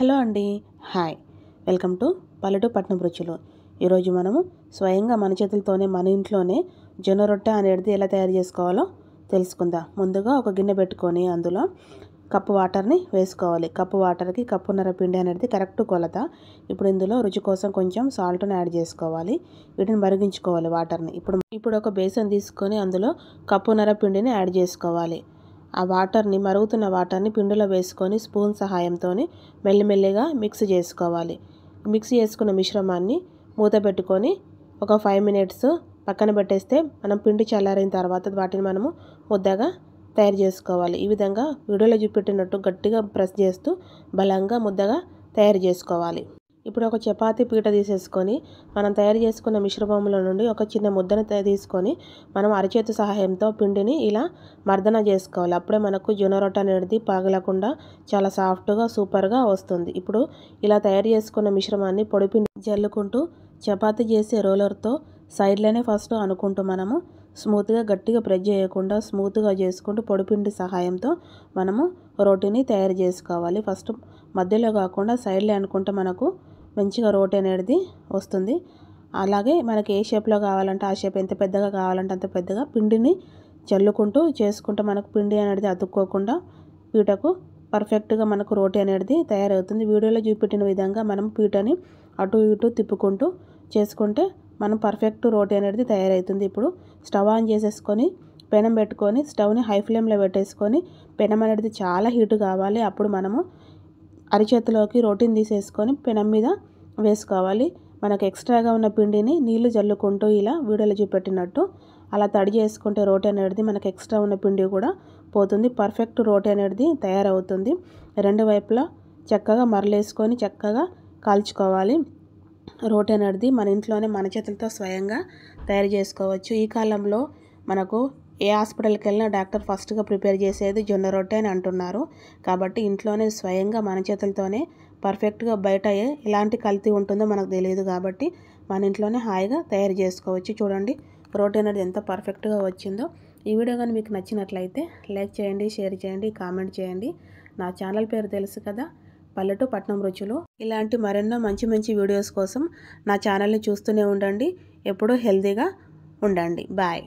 Hello అండి. Hi. Welcome to పల్లెటూరు పట్నం రుచులు. ఈరోజు మనము స్వయంగా మన చేతులతోనే మన ఇంట్లోనే జొన్న రొట్టె అనేది ఎలా తయారు చేసుకోవాలో తెలుసుకుందాం. ముందుగా ఒక గిన్నె పెట్టుకొని అందులో కప్పు వాటర్ని వేసుకోవాలి. కప్పు వాటర్కి కప్పున్నర పిండి అనేది కరెక్ట్ కొలత. ఇప్పుడు ఇందులో రుచి కోసం కొంచెం సాల్ట్ని యాడ్ చేసుకోవాలి. వీటిని మరిగించుకోవాలి వాటర్ని. ఇప్పుడు ఒక బేసన్ తీసుకొని అందులో కప్పున్నర పిండిని యాడ్ చేసుకోవాలి. ఆ వాటర్ని మరుగుతున్న వాటర్ని పిండిలో వేసుకొని స్పూన్ సహాయంతో మెల్లిమెల్లిగా మిక్స్ చేసుకోవాలి. మిక్స్ చేసుకున్న మిశ్రమాన్ని మూత పెట్టుకొని ఒక 5 మినిట్స్ పక్కన పెట్టేస్తే మనం పిండి చల్లారిన తర్వాత వాటిని మనము ముద్దగా తయారు చేసుకోవాలి. ఈ విధంగా వీడియోలో చూపెట్టినట్టు గట్టిగా ప్రెస్ చేస్తూ బలంగా ముద్దగా తయారు చేసుకోవాలి. ఇప్పుడు ఒక చపాతీ పీట తీసేసుకొని మనం తయారు చేసుకున్న మిశ్రమంలో నుండి ఒక చిన్న ముద్దను తీసుకొని మనం అరచేతి సహాయంతో పిండిని ఇలా మర్దన చేసుకోవాలి. అప్పుడే మనకు జొన్న రొట్టె అనేది పగలకుండా చాలా సాఫ్ట్గా సూపర్గా వస్తుంది. ఇప్పుడు ఇలా తయారు చేసుకున్న మిశ్రమాన్ని పొడిపిండి జల్లుకుంటూ చపాతీ చేసే రోలర్తో సైడ్లోనే ఫస్ట్ అనుకుంటూ మనము స్మూత్గా గట్టిగా ప్రెస్ చేయకుండా స్మూత్గా చేసుకుంటూ పొడిపిండి సహాయంతో మనము రోటీని తయారు చేసుకోవాలి. ఫస్ట్ మధ్యలో కాకుండా సైడ్లో అనుకుంటే మనకు మంచిగా రోటీ అనేది వస్తుంది. అలాగే మనకి ఏ షేప్లో కావాలంటే ఆ షేప్, ఎంత పెద్దగా కావాలంటే అంత పెద్దగా పిండిని చల్లుకుంటూ చేసుకుంటే మనకు పిండి అనేది అతుక్కోకుండా పీటకు పర్ఫెక్ట్గా మనకు రోటీ అనేది తయారవుతుంది. వీడియోలో చూపెట్టిన విధంగా మనం పీటని అటు ఇటు తిప్పుకుంటూ చేసుకుంటే మనం పర్ఫెక్ట్ రోటీ అనేది తయారవుతుంది. ఇప్పుడు స్టవ్ ఆన్ చేసేసుకొని పెనం పెట్టుకొని స్టవ్ని హై ఫ్లేమ్లో పెట్టేసుకొని పెనం అనేది చాలా హీట్ కావాలి. అప్పుడు మనము అరిచేతిలోకి రోటీని తీసేసుకొని పెనం మీద వేసుకోవాలి. మనకు ఎక్స్ట్రాగా ఉన్న పిండిని నీళ్లు జల్లుకుంటూ ఇలా వీడియోలో చూపెట్టినట్టు అలా తడి చేసుకుంటే రోటీ అనేది మనకు ఎక్స్ట్రా ఉన్న పిండి కూడా పోతుంది. పర్ఫెక్ట్ రోటీ అనేది తయారవుతుంది. రెండు వైపులా చక్కగా మరలేసుకొని చక్కగా కాల్చుకోవాలి. రోటీ అనేది మన ఇంట్లోనే మన చేతులతో స్వయంగా తయారు చేసుకోవచ్చు. ఈ కాలంలో మనకు ఏ హాస్పిటల్కి వెళ్ళినా డాక్టర్ ఫస్ట్గా ప్రిపేర్ చేసేది జొన్న రొట్టె అని అంటున్నారు. కాబట్టి ఇంట్లోనే స్వయంగా మన చేతులతోనే పర్ఫెక్ట్గా బయట ఎలాంటి కల్తీ ఉంటుందో మనకు తెలియదు. కాబట్టి మన ఇంట్లోనే హాయిగా తయారు చేసుకోవచ్చు. చూడండి రోటీ అనేది ఎంత పర్ఫెక్ట్గా వచ్చిందో. ఈ వీడియో కానీ మీకు నచ్చినట్లయితే లైక్ చేయండి, షేర్ చేయండి, కామెంట్ చేయండి. నా ఛానల్ పేరు తెలుసు కదా, పల్లెటూరు పట్నం రుచులు. ఇలాంటి మరెన్నో మంచి మంచి వీడియోస్ కోసం నా ఛానల్ని చూస్తూనే ఉండండి. ఎప్పుడూ హెల్తీగా ఉండండి. బాయ్.